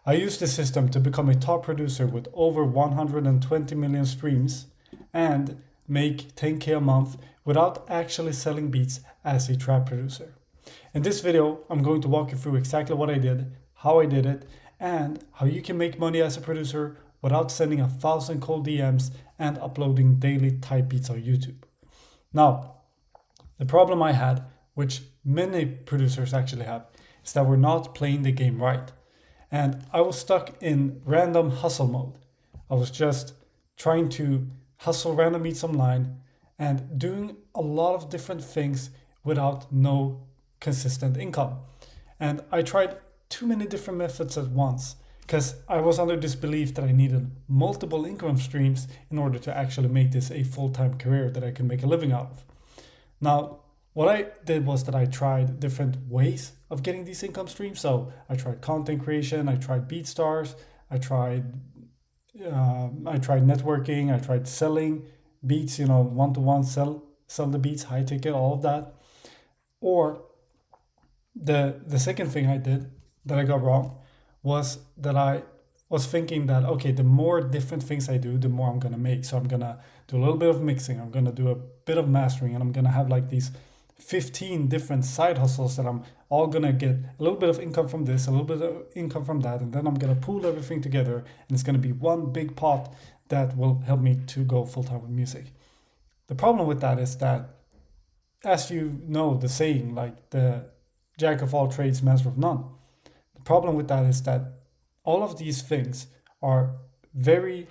I used this system to become a top producer with over 120 million streams and make 10K a month without actually selling beats as a trap producer. In this video, I'm going to walk you through exactly what I did, how I did it, and how you can make money as a producer without sending 1,000 cold DMs and uploading daily type beats on YouTube. Now, the problem I had, which many producers actually have, is that we're not playing the game right. And I was stuck in random hustle mode. I was just trying to hustle random beats online and doing a lot of different things without no consistent income. And I tried too many different methods at once because I was under this belief that I needed multiple income streams in order to actually make this a full-time career that I can make a living out of. Now, what I did was that I tried different ways of getting these income streams. So I tried content creation, I tried BeatStars, I tried networking, I tried selling beats, one-to-one, sell the beats, high ticket, all of that. Or the second thing I did that I got wrong was that I was thinking that, okay, the more different things I do, the more I'm gonna make. So I'm gonna do a little bit of mixing, I'm gonna do a bit of mastering, and I'm gonna have like these 15 different side hustles that I'm all gonna get a little bit of income from this, a little bit of income from that, and then I'm gonna pool everything together, and it's gonna be one big pot that will help me to go full-time with music. The problem with that is that, as you know, the saying, like the jack of all trades, master of none. The problem with that is that all of these things are very,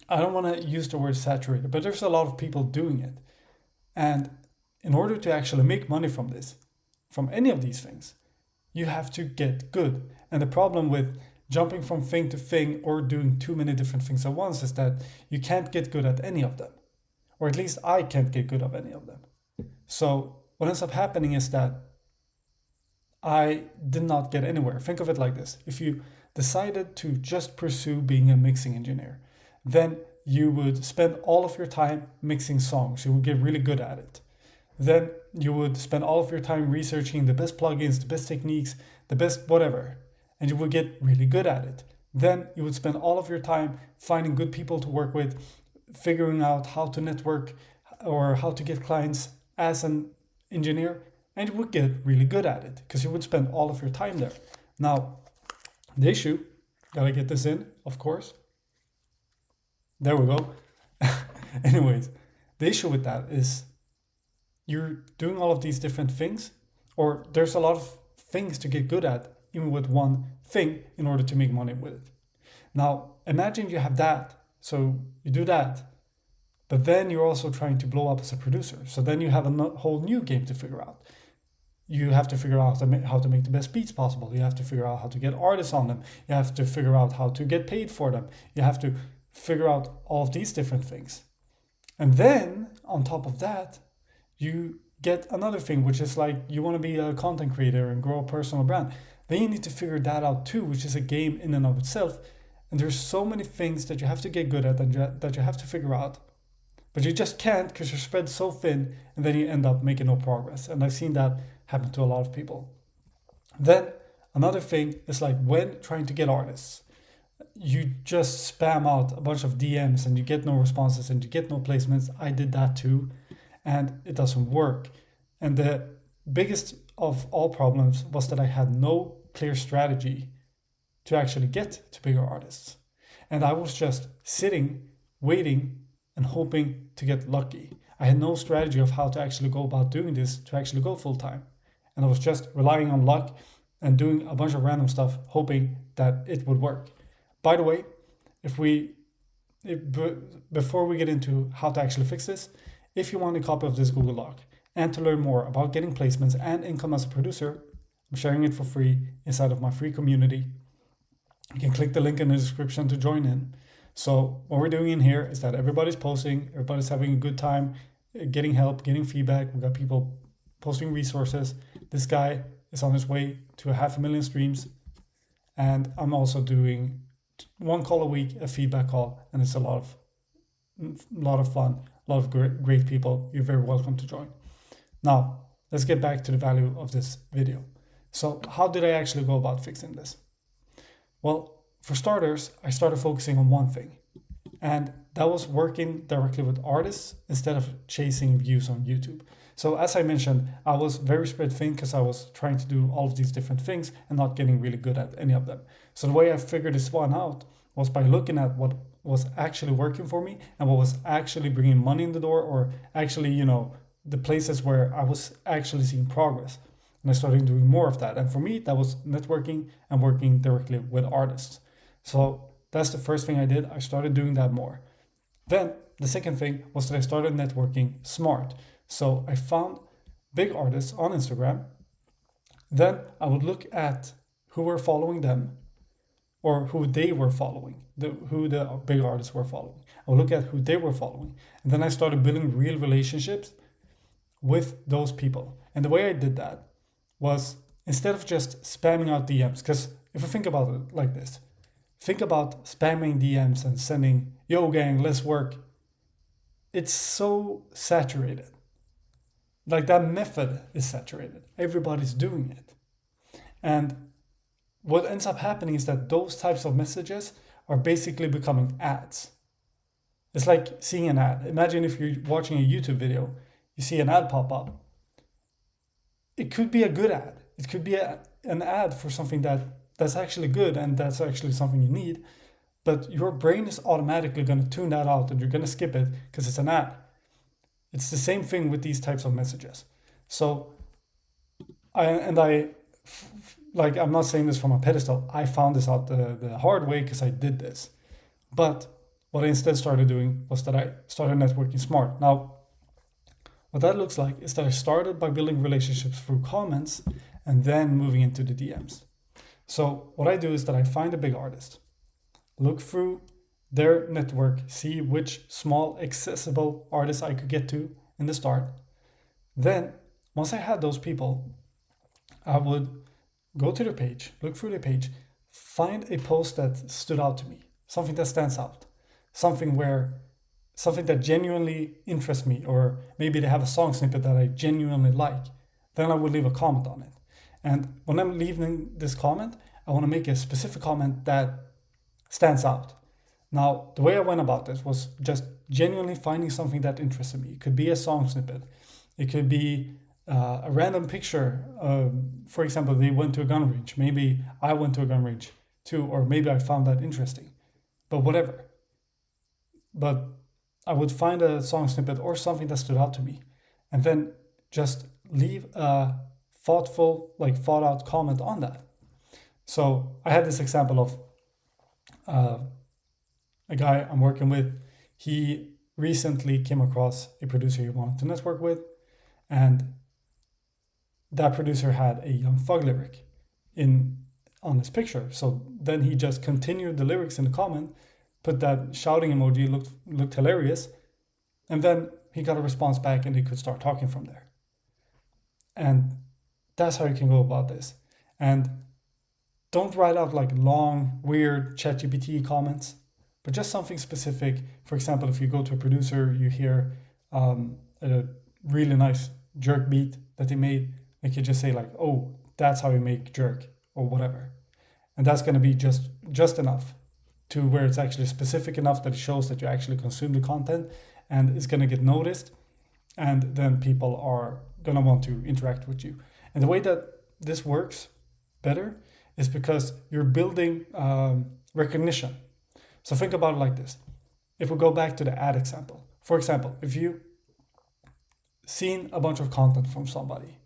I don't want to use the word saturated, but there's a lot of people doing it. And in order to actually make money from this, from any of these things, you have to get good. And the problem with jumping from thing to thing or doing too many different things at once is that you can't get good at any of them. Or at least I can't get good at any of them. So what ends up happening is that I did not get anywhere. Think of it like this. If you decided to just pursue being a mixing engineer, then you would spend all of your time mixing songs. You would get really good at it. Then you would spend all of your time researching the best plugins, the best techniques, the best whatever, and you would get really good at it. Then you would spend all of your time finding good people to work with, figuring out how to network or how to get clients as an engineer, and you would get really good at it because you would spend all of your time there. Now, the issue, gotta get this in, of course. There we go. Anyways, the issue with that is you're doing all of these different things, or there's a lot of things to get good at, even with one thing, in order to make money with it. Now, imagine you have that. So you do that, but then you're also trying to blow up as a producer. So then you have a whole new game to figure out. You have to figure out how to make the best beats possible. You have to figure out how to get artists on them. You have to figure out how to get paid for them. You have to figure out all of these different things. And then on top of that, you get another thing, which is like you want to be a content creator and grow a personal brand. Then you need to figure that out too, which is a game in and of itself. And there's so many things that you have to get good at and that you have to figure out. But you just can't because you're spread so thin, and then you end up making no progress. And I've seen that happen to a lot of people. Then another thing is like when trying to get artists, you just spam out a bunch of DMs and you get no responses and you get no placements. I did that too, and it doesn't work. And the biggest of all problems was that I had no clear strategy to actually get to bigger artists. And I was just sitting, waiting, and hoping to get lucky. I had no strategy of how to actually go about doing this to actually go full time. And I was just relying on luck and doing a bunch of random stuff, hoping that it would work. By the way, before we get into how to actually fix this, if you want a copy of this Google Doc and to learn more about getting placements and income as a producer, I'm sharing it for free inside of my free community. You can click the link in the description to join in. So what we're doing in here is that everybody's posting, everybody's having a good time, getting help, getting feedback. We got people posting resources. This guy is on his way to 500,000 streams. And I'm also doing one call a week, a feedback call, and it's a lot of fun, a lot of great people. You're very welcome to join. Now, let's get back to the value of this video. So how did I actually go about fixing this? Well, for starters, I started focusing on one thing, and that was working directly with artists instead of chasing views on YouTube. So as I mentioned, I was very spread thin because I was trying to do all of these different things and not getting really good at any of them. So the way I figured this one out was by looking at what was actually working for me and what was actually bringing money in the door, or actually, the places where I was actually seeing progress. And I started doing more of that. And for me, that was networking and working directly with artists. So that's the first thing I did. I started doing that more. Then the second thing was that I started networking smart. So I found big artists on Instagram. Then I would look at who were following them, or who they were following, who the big artists were following. I would look at who they were following. And then I started building real relationships with those people. And the way I did that was, instead of just spamming out DMs, because if you think about it like this, think about spamming DMs and sending, yo gang, let's work. It's so saturated. Like, that method is saturated. Everybody's doing it. And what ends up happening is that those types of messages are basically becoming ads. It's like seeing an ad. Imagine if you're watching a YouTube video, you see an ad pop up. It could be a good ad. It could be an ad for something that's actually good and that's actually something you need. But your brain is automatically going to tune that out and you're going to skip it because it's an ad. It's the same thing with these types of messages. So, I'm not saying this from a pedestal. I found this out the hard way because I did this. But what I instead started doing was that I started networking smart. Now, what that looks like is that I started by building relationships through comments and then moving into the DMs. So what I do is that I find a big artist, look through their network, see which small accessible artists I could get to in the start. Then once I had those people, I would go to their page, look through their page, find a post that stood out to me, something that stands out, something that genuinely interests me, or maybe they have a song snippet that I genuinely like. Then I would leave a comment on it. And when I'm leaving this comment, I want to make a specific comment that stands out. Now, the way I went about this was just genuinely finding something that interested me. It could be a song snippet. It could be a random picture. For example, they went to a gun range. Maybe I went to a gun range too, or maybe I found that interesting. But whatever. But I would find a song snippet or something that stood out to me, and then just leave a thought out comment on that. So I had this example of a guy I'm working with. He recently came across a producer he wanted to network with, and that producer had a Young Thug lyric on his picture. So then he just continued the lyrics in the comment, put that shouting emoji, looked hilarious, and then he got a response back and they could start talking from there. And that's how you can go about this. And don't write out like long, weird ChatGPT comments, but just something specific. For example, if you go to a producer, you hear a really nice jerk beat that they made, they could just say like, oh, that's how you make jerk, or whatever. And that's going to be just enough to where it's actually specific enough that it shows that you actually consume the content and it's going to get noticed, and then people are going to want to interact with you. And the way that this works better is because you're building recognition. So think about it like this. If we go back to the ad example, for example, if you seen a bunch of content from somebody,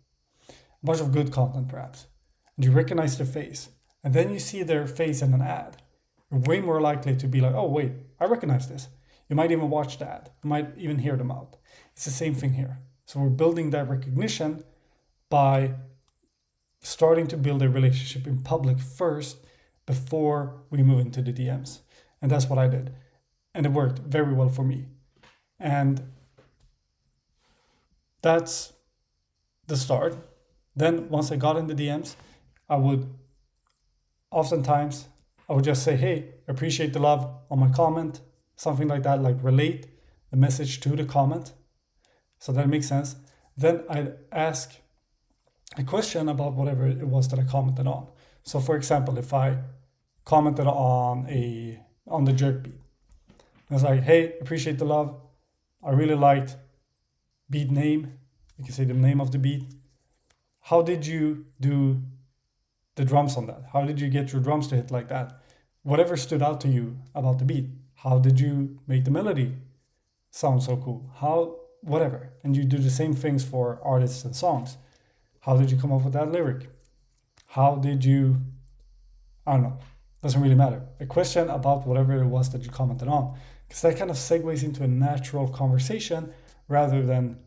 a bunch of good content perhaps, and you recognize their face, and then you see their face in an ad, you're way more likely to be like, oh wait, I recognize this. You might even watch the ad. You might even hear them out. It's the same thing here. So we're building that recognition by starting to build a relationship in public first before we move into the DMs. And that's what I did. And it worked very well for me. And that's the start. Then once I got in the DMs, I would just say, hey, appreciate the love on my comment, something like that, like relate the message to the comment. So that makes sense. Then I'd ask a question about whatever it was that I commented on. So for example, if I commented on the jerk beat. And it's like, hey, appreciate the love. I really liked beat name. You can say the name of the beat. How did you do the drums on that? How did you get your drums to hit like that? Whatever stood out to you about the beat. How did you make the melody sound so cool? How, whatever. And you do the same things for artists and songs. How did you come up with that lyric? How did you, I don't know, doesn't really matter. A question about whatever it was that you commented on. Because that kind of segues into a natural conversation rather than,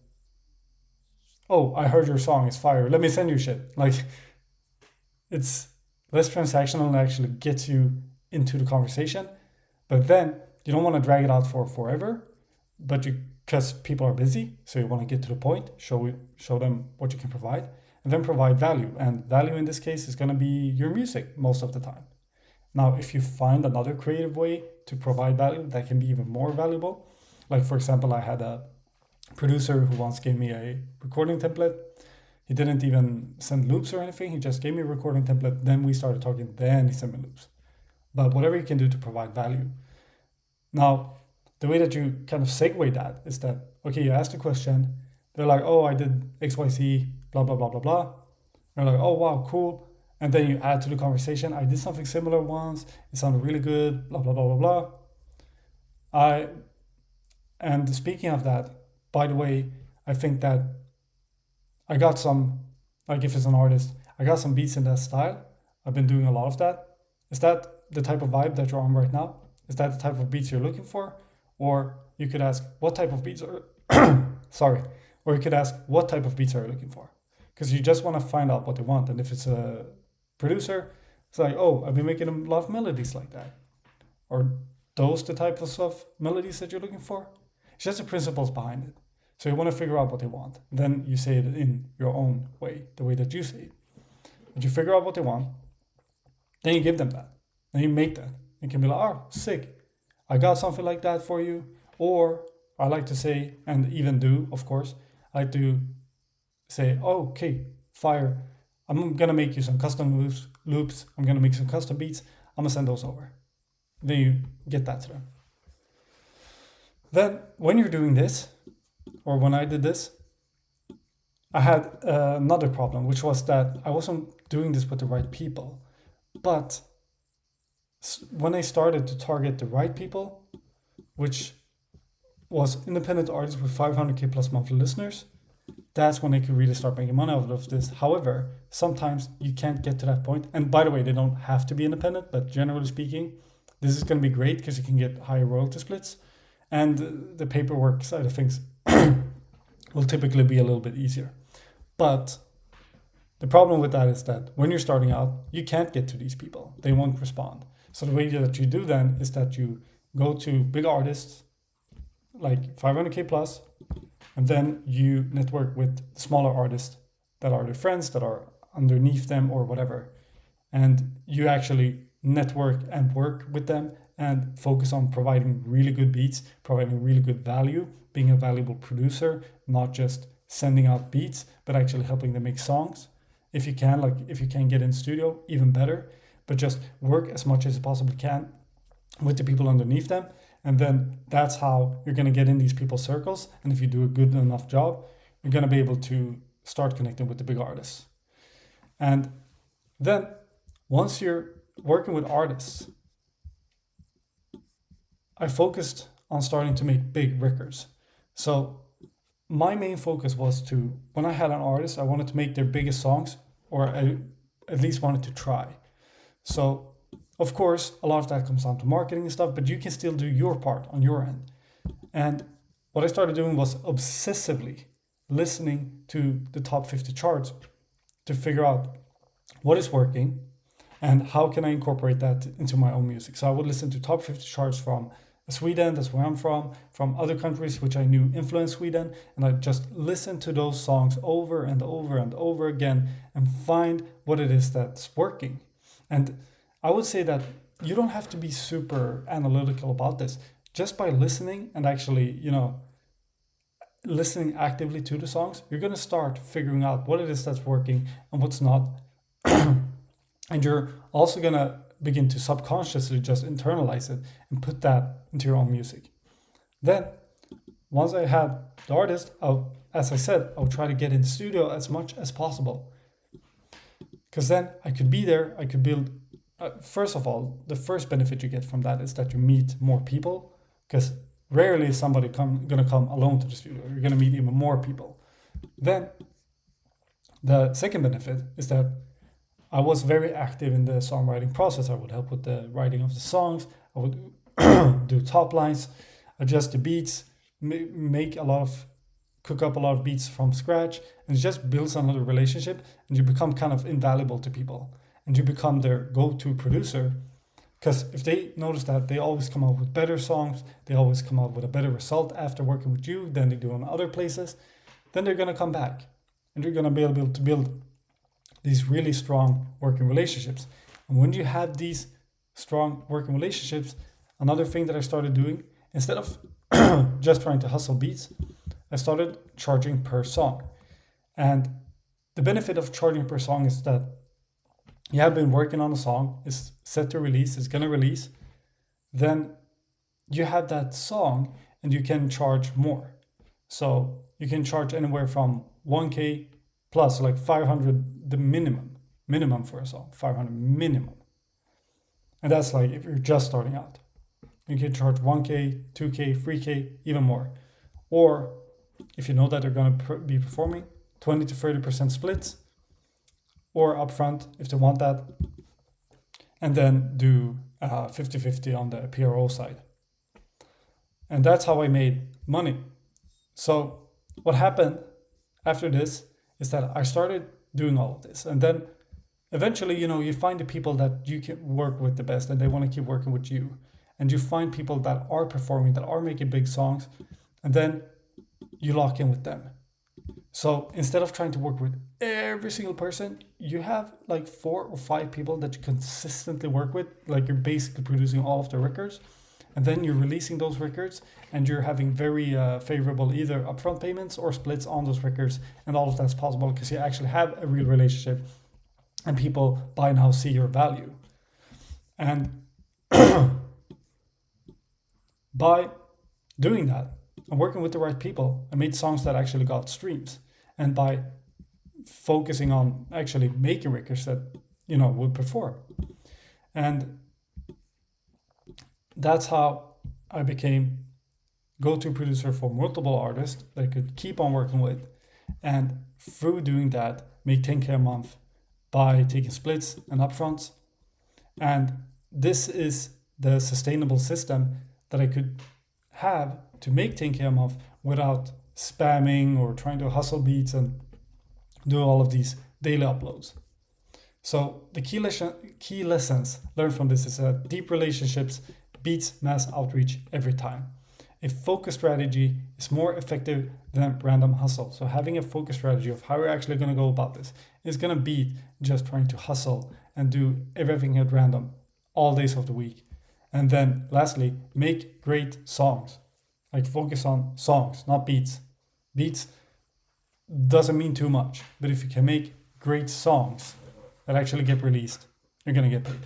oh, I heard your song, it's fire, let me send you shit. Like, it's less transactional and actually gets you into the conversation. But then you don't want to drag it out for forever, but because people are busy, so you want to get to the point, show them what you can provide, and then provide value. And value in this case is going to be your music most of the time. Now, if you find another creative way to provide value that can be even more valuable, like for example, I had a producer who once gave me a recording template. He didn't even send loops or anything. He just gave me a recording template. Then we started talking. Then he sent me loops. But whatever you can do to provide value. Now, the way that you kind of segue that is that, okay, you ask the question. They're like, oh, I did XYZ, blah, blah, blah, blah, blah. They're like, oh, wow, cool. And then you add to the conversation, I did something similar once. It sounded really good, blah, blah, blah, blah, blah. And speaking of that, by the way, I think that I got some, like if it's an artist, I got some beats in that style. I've been doing a lot of that. Is that the type of vibe that you're on right now? Is that the type of beats you're looking for? Or you could ask, what type of beats are, sorry. Or you could ask, what type of beats are you looking for? Because you just want to find out what they want. And if it's a producer, it's like, oh, I've been making a lot of melodies like that. Or those the types of melodies that you're looking for? It's just the principles behind it. So you want to figure out what they want. Then you say it in your own way, the way that you say it. But you figure out what they want, then you give them that. Then you make that. You can be like, oh, sick. I got something like that for you. Or I like to say, and even do, of course, I like to say, oh, okay, fire. I'm going to make you some custom loops. I'm going to make some custom beats. I'm going to send those over. Then you get that to them. Then when you're doing this, or when I did this, I had another problem, which was that I wasn't doing this with the right people. But when I started to target the right people, which was independent artists with 500k plus monthly listeners, that's when I could really start making money out of this. However, sometimes you can't get to that point. And by the way, they don't have to be independent, but generally speaking, this is going to be great because you can get higher royalty splits. And the paperwork side of things will typically be a little bit easier. But the problem with that is that when you're starting out, you can't get to these people. They won't respond. So the way that you do then is that you go to big artists, like 500k plus, and then you network with smaller artists that are their friends, that are underneath them or whatever. And you actually network and work with them and focus on providing really good beats, providing really good value, being a valuable producer, not just sending out beats, but actually helping them make songs. If you can, like if you can get in studio, even better, but just work as much as you possibly can with the people underneath them. And then that's how you're going to get in these people's circles. And if you do a good enough job, you're going to be able to start connecting with the big artists. And then once you're working with artists, I focused on starting to make big records. So my main focus was to, when I had an artist, I wanted to make their biggest songs, or I at least wanted to try. So of course, a lot of that comes down to marketing and stuff, but you can still do your part on your end. And what I started doing was obsessively listening to the top 50 charts to figure out what is working and how can I incorporate that into my own music. So I would listen to top 50 charts from Sweden, that's where I'm from other countries which I knew influenced Sweden, and I just listened to those songs over and over and over again and find what it is that's working. And I would say that you don't have to be super analytical about this. Just by listening and actually, listening actively to the songs, you're going to start figuring out what it is that's working and what's not. And you're also going to begin to subconsciously just internalize it and put that into your own music. Then, once I had the artist, as I said, I'll try to get in the studio as much as possible. Because then I could be there, I could build. First of all, the first benefit you get from that is that you meet more people. Because rarely is somebody gonna come alone to the studio. You're gonna meet even more people. Then, the second benefit is that I was very active in the songwriting process. I would help with the writing of the songs. I would do top lines, adjust the beats, cook up a lot of beats from scratch, and it just builds another relationship, and you become kind of invaluable to people, and you become their go-to producer. Because if they notice that they always come out with better songs, they always come out with a better result after working with you than they do on other places, then they're gonna come back, and you're gonna be able to build these really strong working relationships. And when you have these strong working relationships, another thing that I started doing, instead of just trying to hustle beats, I started charging per song. And the benefit of charging per song is that you have been working on a song, it's set to release, it's gonna release, then you have that song and you can charge more. So you can charge anywhere from 1K plus, like 500, the minimum for a song, 500 minimum. And that's like if you're just starting out. You can charge 1K, 2K, 3K, even more. Or if you know that they're going to be performing, 20 to 30% splits, or upfront if they want that, and then do 50-50 on the PRO side. And that's how I made money. So what happened after this is that I started doing all of this. And then eventually, you find the people that you can work with the best and they want to keep working with you. And you find people that are performing, that are making big songs, and then you lock in with them. So instead of trying to work with every single person, you have like 4 or 5 people that you consistently work with, like you're basically producing all of the records. And then you're releasing those records and you're having very favorable either upfront payments or splits on those records. And all of that's possible because you actually have a real relationship and people by now see your value. And by doing that and working with the right people, I made songs that actually got streams. And by focusing on actually making records that, would perform. And that's how I became go-to producer for multiple artists that I could keep on working with. And through doing that, make 10K a month by taking splits and upfronts. And this is the sustainable system that I could have to make 10K a month without spamming or trying to hustle beats and do all of these daily uploads. So the key lessons learned from this is that deep relationships beats mass outreach every time. A focus strategy is more effective than random hustle. So having a focus strategy of how you're actually going to go about this is going to beat just trying to hustle and do everything at random all days of the week. And then lastly, make great songs. Like focus on songs, not beats. Beats doesn't mean too much, but if you can make great songs that actually get released, you're going to get paid.